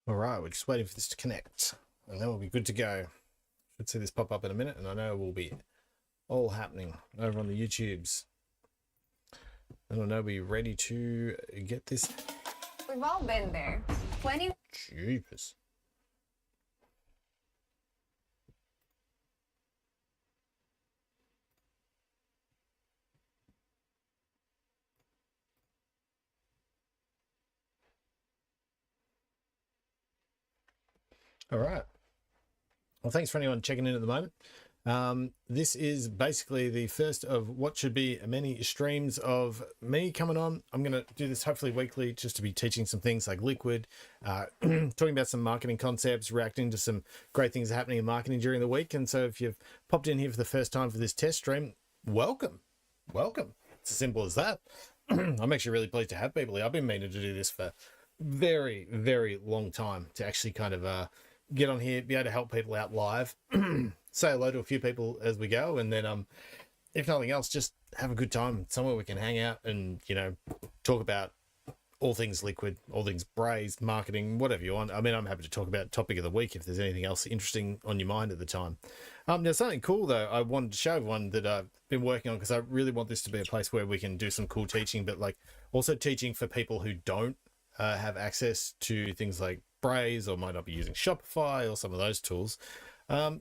All right, we're just waiting for this to connect, and then we'll be good to go. Should see this pop up in a minute, and I know we'll be all happening over on the YouTubes. And I know we'll be ready to get this. We've all been there. Plenty. Jeepers. All right. Well, thanks for anyone checking in at the moment. This is basically the first of what should be many streams of me coming on. I'm going to do this hopefully weekly, just to be teaching some things like Liquid, talking about some marketing concepts, reacting to some great things happening in marketing during the week. And so if you've popped in here for the first time for this test stream, welcome. It's as simple as that. I'm actually really pleased to have people here. I've been meaning to do this for very, very long time, to actually kind of get on here, be able to help people out live, say hello to a few people as we go, and then if nothing else, just have a good time somewhere we can hang out and, you know, talk about all things Liquid, all things Braze, marketing, whatever you want. I mean, I'm happy to talk about topic of the week if there's anything else interesting on your mind at the time. There's something cool though I wanted to show everyone that I've been working on, because I really want this to be a place where we can do some cool teaching, but like also teaching for people who don't have access to things like Braze, or might not be using Shopify or some of those tools.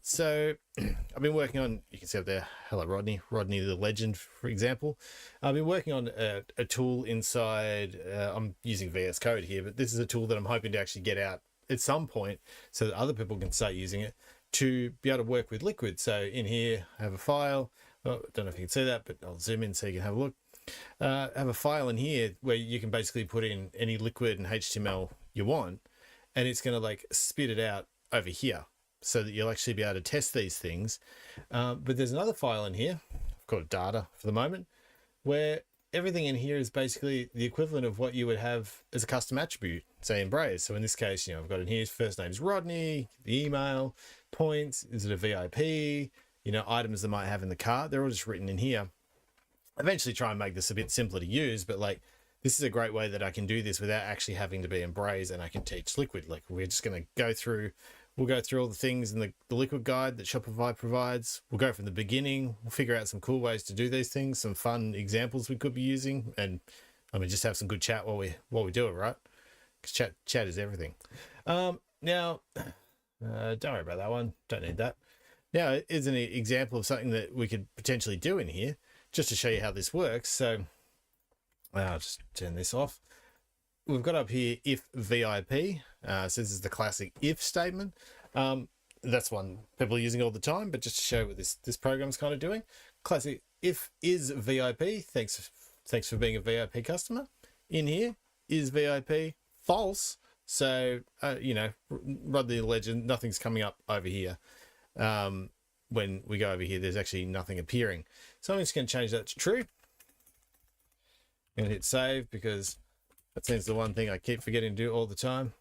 So I've been working on, you can see up there, hello Rodney the legend, for example. I've been working on a tool inside, I'm using VS Code here, but this is a tool that I'm hoping to actually get out at some point so that other people can start using it to be able to work with Liquid. So in here I have a file, I don't know if you can see that, but I'll zoom in so you can have a look. I have a file in here where you can basically put in any Liquid and HTML you want, and it's going to like spit it out over here so that you'll actually be able to test these things. But there's another file in here, I've called data for the moment, where everything in here is basically the equivalent of what you would have as a custom attribute, say in Braze. So in this case, you know, I've got in here, first name's Rodney, the email, points, is it a VIP, you know, items they might have in the cart, they're all just written in here. Eventually try and make this a bit simpler to use, but like, this is a great way that I can do this without actually having to be in Braze, and I can teach Liquid. Like, we're just going to go through all the things in the Liquid guide that Shopify provides. We'll go from the beginning. We'll figure out some cool ways to do these things, some fun examples we could be using, and I mean, just have some good chat while we do it, right? Because chat is everything. Now, don't worry about that one. Don't need that. Now, here's an example of something that we could potentially do in here, just to show you how this works. So I'll just turn this off. We've got up here if VIP. So this is the classic if statement. That's one people are using all the time, but just to show what this program is kind of doing. Classic if is VIP. Thanks for being a VIP customer. In here is VIP false. So you know, Rodney the legend, nothing's coming up over here. When we go over here, there's actually nothing appearing. So I'm just going to change that to true. I'm going to hit save, because that seems the one thing I keep forgetting to do all the time.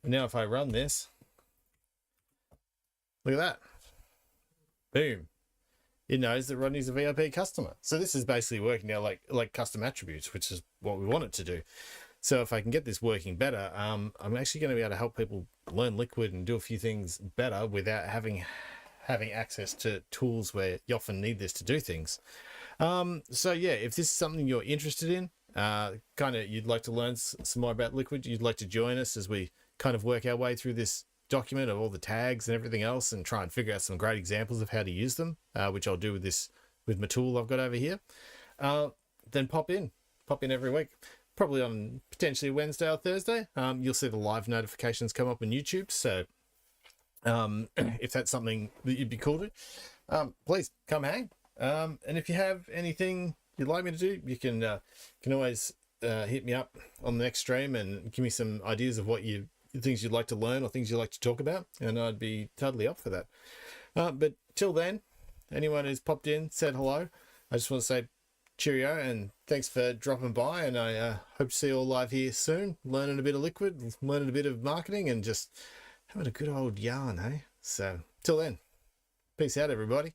And now if I run this, look at that. Boom. It knows that Rodney's a VIP customer. So this is basically working now like custom attributes, which is what we want it to do. So if I can get this working better, I'm actually going to be able to help people learn Liquid and do a few things better without having access to tools where you often need this to do things. So yeah, if this is something you're interested in, kind of you'd like to learn some more about Liquid, you'd like to join us as we kind of work our way through this document of all the tags and everything else, and try and figure out some great examples of how to use them, which I'll do with my tool I've got over here, then pop in every week, probably on potentially Wednesday or Thursday. You'll see the live notifications come up on YouTube. So if that's something that you'd be cool to, please come hang. And if you have anything you'd like me to do, you can always hit me up on the next stream and give me some ideas of what things you'd like to learn or things you'd like to talk about, and I'd be totally up for that. But till then, anyone who's popped in, said hello, I just want to say cheerio and thanks for dropping by, and I hope to see you all live here soon, learning a bit of Liquid, learning a bit of marketing, and just having a good old yarn, hey? So till then, peace out everybody.